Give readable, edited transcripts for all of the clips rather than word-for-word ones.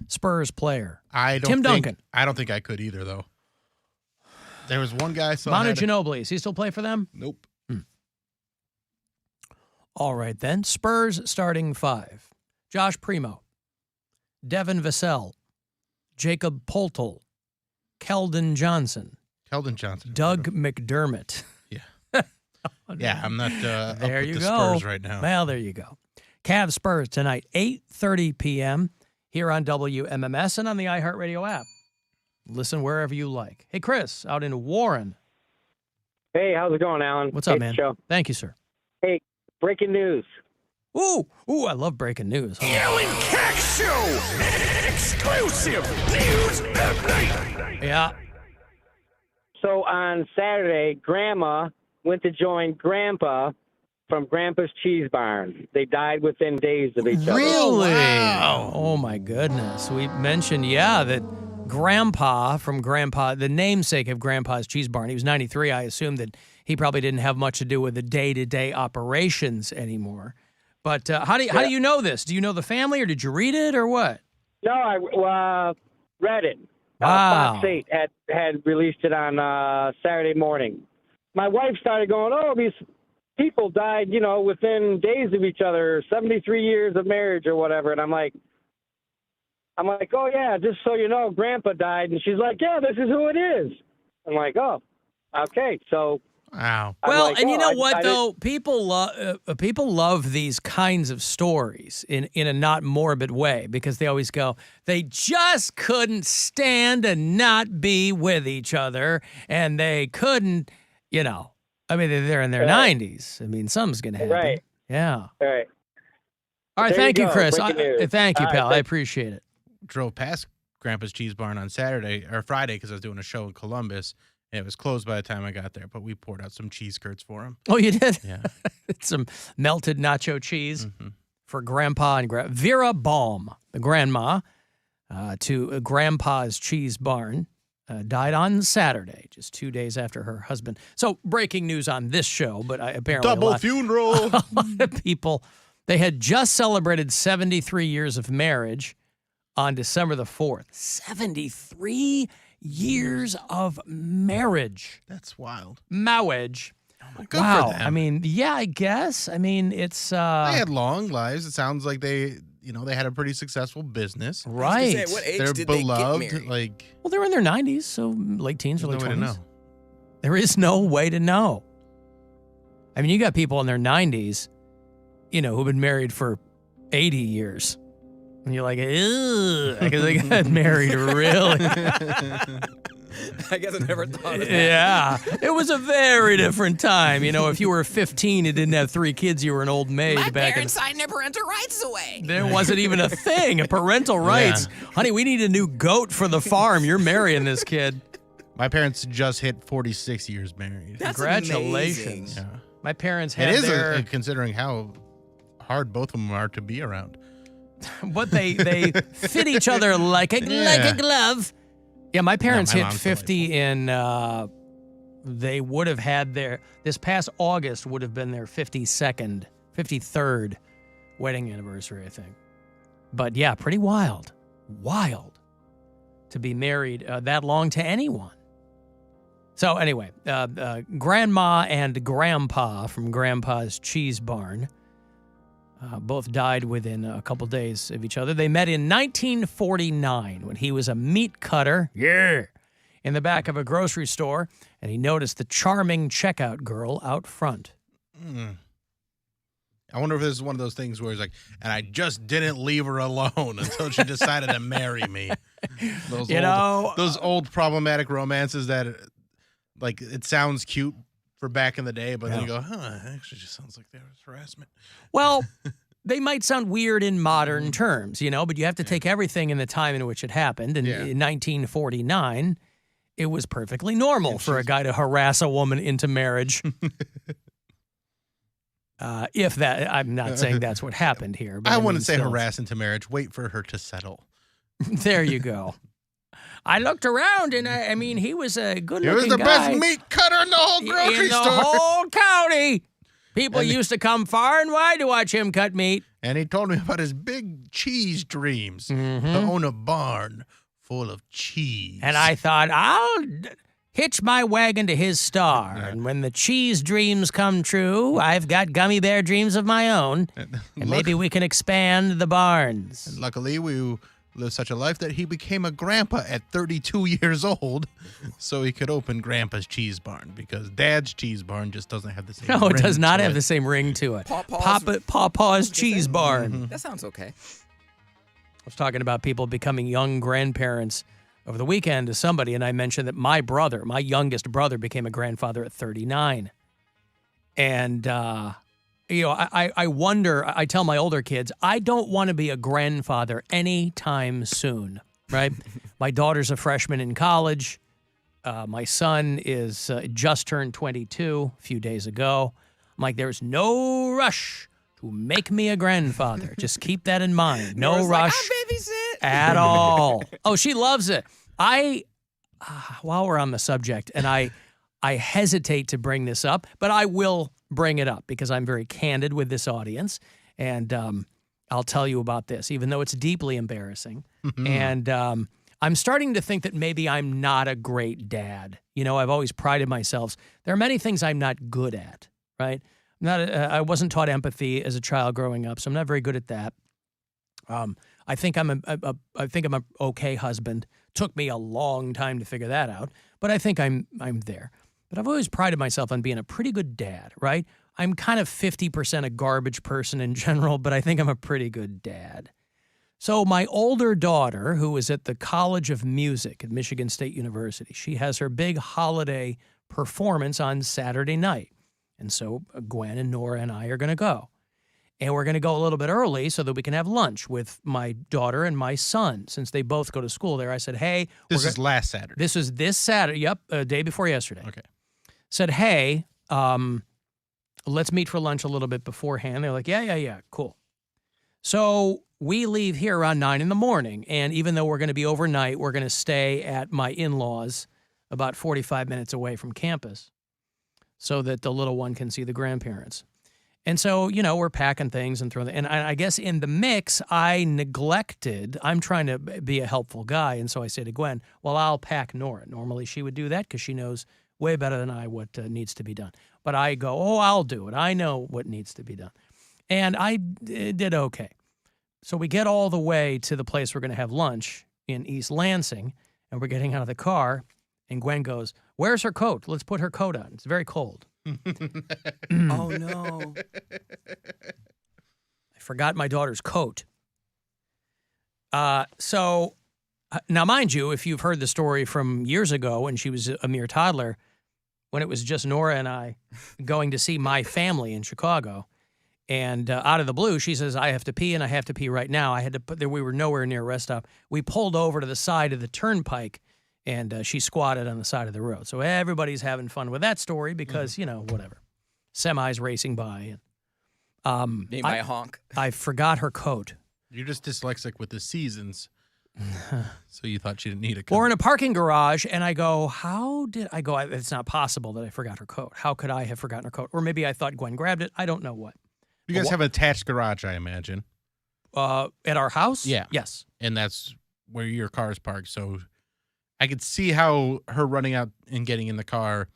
Spurs player. Tim Duncan. I don't think I could either, though. There was one guy. Manu Ginobili. Does he still play for them? Nope. All right, then. Spurs starting 5. Josh Primo, Devin Vassell, Jacob Poltel, Keldon Johnson. Doug McDermott. Yeah. Yeah, I'm not up with the Spurs right now. Well, there you go. Cavs Spurs tonight, 8:30 p.m. here on WMMS and on the iHeartRadio app. Listen wherever you like. Hey, Chris, out in Warren. Hey, how's it going, Alan? What's up, man? Show. Thank you, sir. Hey, breaking news. Ooh, I love breaking news. Alan Cox Show! Exclusive news update! Yeah. So on Saturday, Grandma went to join Grandpa from Grandpa's Cheese Barn. They died within days of each other. Really? Wow. Oh, my goodness. We mentioned, that Grandpa from the namesake of Grandpa's Cheese Barn, he was 93. I assume that he probably didn't have much to do with the day-to-day operations anymore. But how do you know this? Do you know the family, or did you read it, or what? No, I read it. Wow. Fox 8 had released it on Saturday morning. My wife started going, these people died, within days of each other, 73 years of marriage or whatever. And I'm like, oh, yeah, just so you know, Grandpa died. And she's like, yeah, this is who it is. I'm like, oh, okay. So. Wow. Well, like, and you know what, though? People love these kinds of stories in a not morbid way, because they always go, they just couldn't stand to not be with each other, and they couldn't, I mean, they're in their 90s. I mean, something's going to happen. Right. Yeah. All right. All right, thank you, Chris. Thank you, All pal. right, I appreciate it. Drove past Grandpa's Cheese Barn on Friday, because I was doing a show in Columbus. It was closed by the time I got there, but we poured out some cheese curds for him. Oh, you did? Yeah. Some melted nacho cheese for Grandpa and Vera Baum, the grandma, to Grandpa's Cheese Barn, died on Saturday, just 2 days after her husband. So, breaking news on this show, but apparently Double funeral. A lot of people, they had just celebrated 73 years of marriage on December the 4th. 73 years of marriage. That's wild. Marriage. Good wow. for them. I mean, yeah, I guess. I mean, it's they had long lives. It sounds like they had a pretty successful business. right. What age They're did beloved. they get married? Well, they're in their 90s, so late teens, There's early no way 20s. to know. There is no way to know. I mean, you got people in their 90s, who've been married for 80 years. And you're like, ew, because they got married really. I guess I never thought of that. Yeah. It was a very different time. If you were 15 and didn't have 3 kids, you were an old maid My back parents signed their parental rights away. There wasn't even a thing, parental rights. Honey, we need a new goat for the farm. You're marrying this kid. My parents just hit 46 years married. That's Congratulations. amazing. Yeah. My parents It had is considering how hard both of them are to be around. but they fit each other like a glove. Yeah, my parents my hit mom's 50 in they would have had this past August would have been their 53rd wedding anniversary, I think. But yeah, pretty wild to be married that long to anyone. So anyway, Grandma and Grandpa from Grandpa's Cheese Barn both died within a couple days of each other. They met in 1949 when he was a meat cutter. Yeah. In the back of a grocery store, and he noticed the charming checkout girl out front. I wonder if this is one of those things where he's like, and I just didn't leave her alone until she decided to marry me. Those old problematic romances that, like, it sounds cute for back in the day, but then you go, it actually just sounds like there was harassment. Well, they might sound weird in modern terms, but you have to take everything in the time in which it happened. And in 1949, it was perfectly normal for a guy to harass a woman into marriage. I'm not saying that's what happened here. But I wouldn't say harass into marriage. Wait for her to settle. There you go. I looked around, and I mean, he was a good-looking guy. He was the best meat cutter in the whole grocery store. In the whole county. People used to come far and wide to watch him cut meat. And he told me about his big cheese dreams to own a barn full of cheese. And I thought, I'll hitch my wagon to his star. Yeah. And when the cheese dreams come true, I've got gummy bear dreams of my own. And maybe we can expand the barns. And luckily, we lived such a life that he became a grandpa at 32 years old, so he could open Grandpa's cheese barn, because Dad's cheese barn just doesn't have the same ring. No, it does not to have it. the same ring to it. Pawpaw's- Pawpaw's cheese barn. That sounds okay. I was talking about people becoming young grandparents over the weekend to somebody, and I mentioned that my youngest brother, became a grandfather at 39. And, I wonder, I tell my older kids, I don't want to be a grandfather anytime soon, right? My daughter's a freshman in college. My son is just turned 22 a few days ago. I'm like, there's no rush to make me a grandfather. Just keep that in mind. No Nora's rush like, I babysit. at all. Oh, she loves it. While we're on the subject, and I hesitate to bring this up, but I will bring it up because I'm very candid with this audience, and I'll tell you about this, even though it's deeply embarrassing. And I'm starting to think that maybe I'm not a great dad. I've always prided myself. There are many thing I'm not good at, right? I wasn't taught empathy as a child growing up, so I'm not very good at that. I think I'm a okay husband. Took me a long time to figure that out, but I think I'm there. But I've always prided myself on being a pretty good dad, right? I'm kind of 50% a garbage person in general, but I think I'm a pretty good dad. So my older daughter, who is at the College of Music at Michigan State University, she has her big holiday performance on Saturday night. And so Gwen and Nora and I are going to go. And we're going to go a little bit early so that we can have lunch with my daughter and my son, since they both go to school there. I said, hey. This is last Saturday. This was this Saturday. Yep, day before yesterday. Okay. Said, hey, let's meet for lunch a little bit beforehand. They're like, yeah, cool. So we leave here around 9 in the morning. And even though we're going to be overnight, we're going to stay at my in-laws about 45 minutes away from campus so that the little one can see the grandparents. And so, we're packing things and throwing, and I guess in the mix, I'm trying to be a helpful guy. And so I say to Gwen, well, I'll pack Nora. Normally she would do that because she knows way better than I what needs to be done. But I go, I'll do it. I know what needs to be done. And I did okay. So we get all the way to the place we're going to have lunch in East Lansing, and we're getting out of the car, and Gwen goes, where's her coat? Let's put her coat on. It's very cold. Oh, no. I forgot my daughter's coat. So now, mind you, if you've heard the story from years ago when she was a mere toddler, when it was just Nora and I going to see my family in Chicago, and out of the blue, she says, I have to pee, and I have to pee right now. We were nowhere near a rest stop. We pulled over to the side of the turnpike, and she squatted on the side of the road. So everybody's having fun with that story because, whatever. Semis racing by. And Made by a honk. I forgot her coat. You're just dyslexic with the seasons. So you thought she didn't need a coat. Or in a parking garage, and I go, it's not possible that I forgot her coat. How could I have forgotten her coat? Or maybe I thought Gwen grabbed it. I don't know what. You guys have an attached garage, I imagine. At our house? Yeah. Yes. And that's where your car is parked. So I could see how her running out and getting in the car,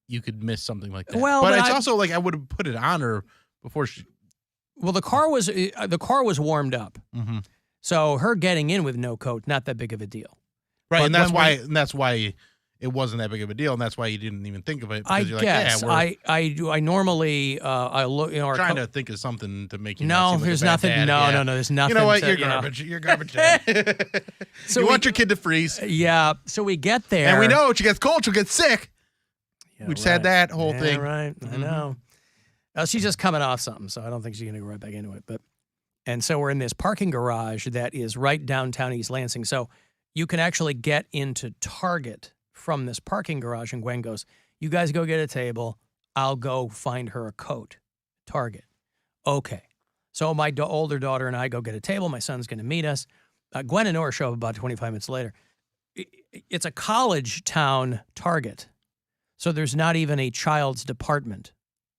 you could miss something like that. Well, but it's also like I would have put it on her before she. Well, the car was warmed up. Mm-hmm. So her getting in with no coat, not that big of a deal. Right, But and that's when why it wasn't that big of a deal, and that's why you didn't even think of it. I Because you're guess like, yeah, I normally I look. we're trying to think of something to make you. No, not seem like there's a bad nothing. dad. No, Yeah. no, there's nothing. You know what? to, You're garbage. You're garbage. Dad. So you want your kid to freeze, Yeah. So we get there, and we know if she gets cold, she'll get sick. Yeah, We just had that whole Yeah, thing. Right. I know. She's just coming off something, so I don't think she's going to go right back into it. And so we're in this parking garage that is right downtown East Lansing. So you can actually get into Target from this parking garage. And Gwen goes, you guys go get a table. I'll go find her a coat. Target. Okay. So my older daughter and I go get a table. My son's going to meet us. Gwen and Nora show up about 25 minutes later. It's a college town Target. So there's not even a child's department.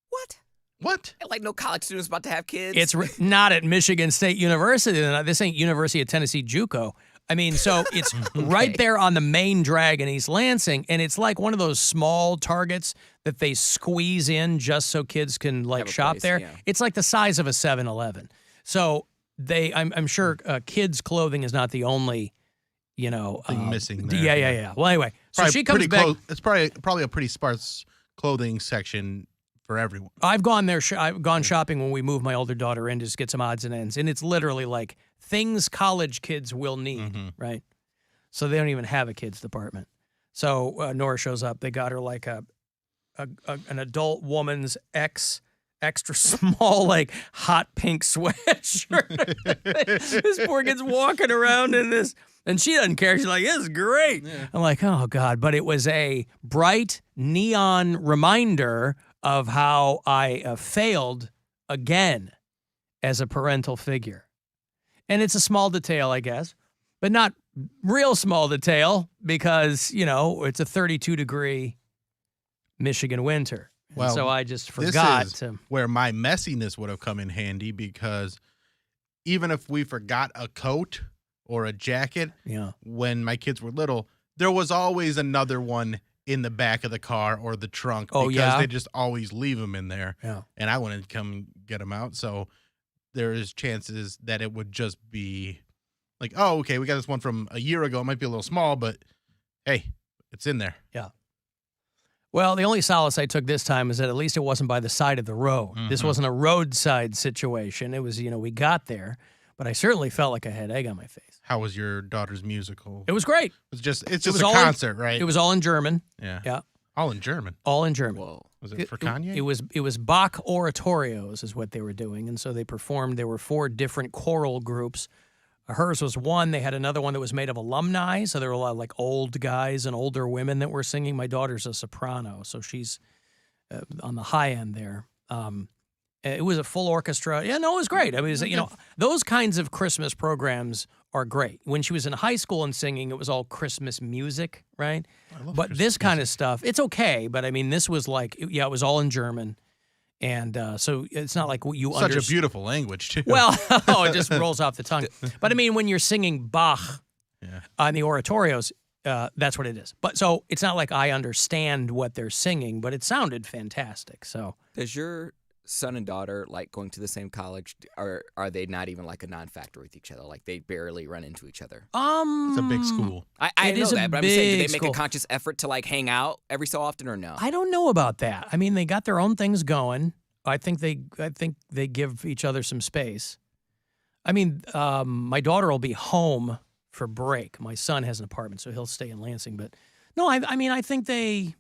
What? What? Like no college students about to have kids. It's not at Michigan State University. This ain't University of Tennessee JUCO. I mean, so it's right there on the main drag in East Lansing, and it's like one of those small Targets that they squeeze in just so kids can like shop place, there. yeah. It's like the size of a 7-Eleven. So I'm sure kids' clothing is not the only, thing missing there. Yeah. Well, anyway, so Probably she comes back. It's probably a pretty sparse clothing section for everyone. I've gone there. I've gone shopping when we moved my older daughter in to just get some odds and ends, and it's literally like things college kids will need, right? So they don't even have a kids department. So Nora shows up. They got her like an adult woman's extra small, like hot pink sweatshirt. This poor kid's walking around in this, and she doesn't care. She's like, "This is great." Yeah. I'm like, "Oh God!" But it was a bright neon reminder of how I failed again as a parental figure. And it's a small detail, I guess, but not real small detail because, it's a 32-degree Michigan winter. Well, so I just forgot this is to. where my messiness would have come in handy, because even if we forgot a coat or a jacket when my kids were little, there was always another one in the back of the car or the trunk, because they just always leave them in there. Yeah. And I wouldn't come get them out. So there is chances that it would just be like, oh, okay, we got this one from a year ago. It might be a little small, but hey, it's in there. Yeah. Well, the only solace I took this time is that at least it wasn't by the side of the road. This wasn't a roadside situation. It was, we got there, but I certainly felt like I had egg on my face. How was your daughter's musical? It was great. It's just a concert, right? It was all in German. Yeah. Yeah. All in German. All in German. Whoa. Was it for Kanye? It was Bach oratorios is what they were doing, and so they performed. There were 4 different choral groups. Hers was one. They had another one that was made of alumni, so there were a lot of like old guys and older women that were singing. My daughter's a soprano, so she's on the high end there. It was a full orchestra. Yeah, no, it was great. I mean, it was, those kinds of Christmas programs are great. When she was in high school and singing, it was all Christmas music, right? But this kind of stuff, it's okay. But I mean, this was like, it was all in German. And so it's not like you Such a beautiful language, too. Well, it just rolls off the tongue. But I mean, when you're singing Bach on the oratorios, that's what it is. But so it's not like I understand what they're singing, but it sounded fantastic. So does your son and daughter like going to the same college, or are they not even like a non-factor with each other? Like they barely run into each other? It's a big school. I know that, but I'm saying, do they make school. a conscious effort to like hang out every so often, or no? I don't know about that. I mean, they got their own things going. I think they give each other some space. I mean, my daughter will be home for break. My son has an apartment, so he'll stay in Lansing. But no, I mean, I think they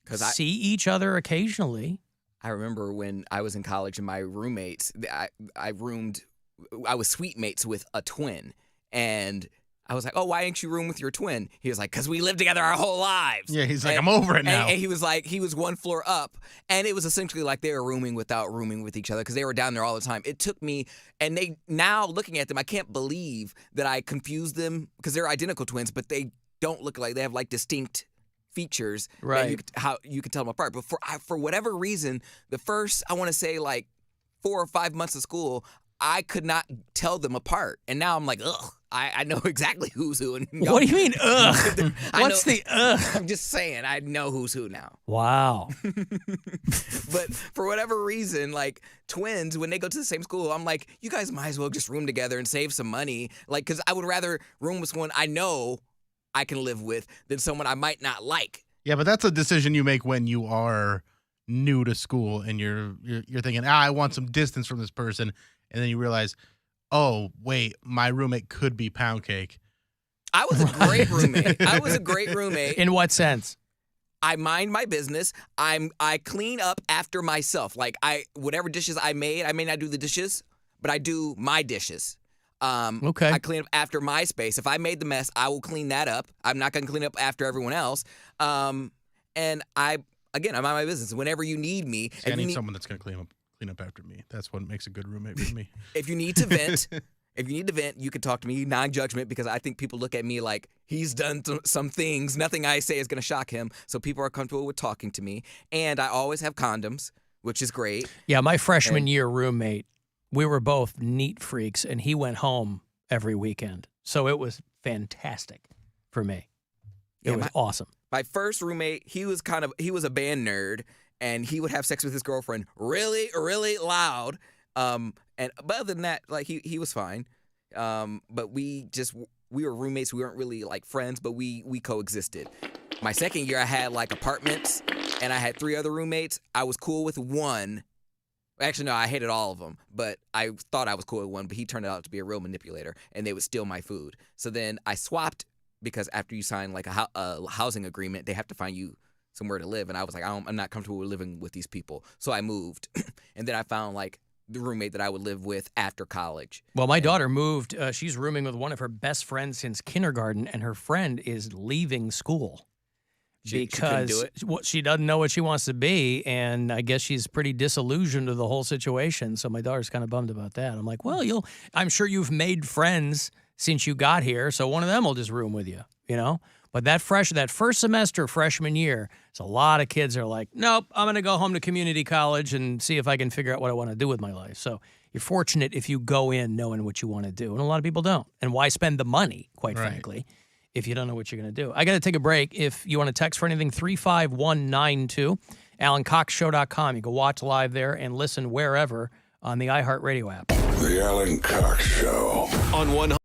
see each other occasionally. I remember when I was in college and my roommates, I was suite mates with a twin, and I was like, "Oh, why ain't you room with your twin?" He was like, "'Cause we lived together our whole lives." Yeah, he's like, "I'm over it now." And he was like, he was one floor up, and it was essentially like they were rooming without rooming with each other because they were down there all the time. It took me, and they now looking at them, I can't believe that I confused them because they're identical twins, but they don't look like they have like distinct features, right? How you can tell them apart. But for whatever reason, the first, I want to say like 4 or 5 months of school, I could not tell them apart, and now I'm like, ugh. I know exactly who's who. And what do you mean, ugh? What's the ugh? I'm just saying, I know who's who now. Wow. But for whatever reason, like twins, when they go to the same school, I'm like, you guys might as well just room together and save some money. Like, because I would rather room with someone I know I can live with than someone I might not like. Yeah, but that's a decision you make when you are new to school and you're thinking, I want some distance from this person, and then you realize, oh, wait, my roommate could be Poundcake. I was a great roommate. I was a great roommate. In what sense? I mind my business. I clean up after myself. Like whatever dishes I may not do the dishes, but I do my dishes. Okay. I clean up after my space. If I made the mess, I will clean that up. I'm not going to clean up after everyone else. And I'm on my business. Whenever you need me, See, I need someone that's going to clean up after me. That's what makes a good roommate for me. If you need to vent, you can talk to me, non-judgment, because I think people look at me like he's done some things. Nothing I say is going to shock him, so people are comfortable with talking to me. And I always have condoms which is great. Yeah, my freshman year roommate, we were both neat freaks, and he went home every weekend. So it was fantastic for me. It was awesome. My first roommate, he was a band nerd, and he would have sex with his girlfriend really, really loud. But other than that, like he was fine. But we were roommates. We weren't really like friends, but we coexisted. My second year, I had like apartments, and I had 3 other roommates. I was cool with one. Actually, no, I hated all of them, but I thought I was cool with one, but he turned out to be a real manipulator, and they would steal my food. So then I swapped, because after you sign like a housing agreement, they have to find you somewhere to live. And I was like, I'm not comfortable with living with these people. So I moved. And then I found like the roommate that I would live with after college. Well, my daughter moved. She's rooming with one of her best friends since kindergarten, and her friend is leaving school. Because she doesn't know what she wants to be, and I guess she's pretty disillusioned with the whole situation. So my daughter's kind of bummed about that. I'm like, well, I'm sure you've made friends since you got here, so one of them will just room with you, you know? But that first semester, freshman year, it's a lot of kids are like, nope, I'm going to go home to community college and see if I can figure out what I want to do with my life. So you're fortunate if you go in knowing what you want to do, and a lot of people don't. And why spend the money, quite frankly, if you don't know what you're going to do. I got to take a break. If you want to text for anything, 35192, AlanCoxShow.com. You can watch live there and listen wherever on the iHeartRadio app. The Alan Cox Show. On 100.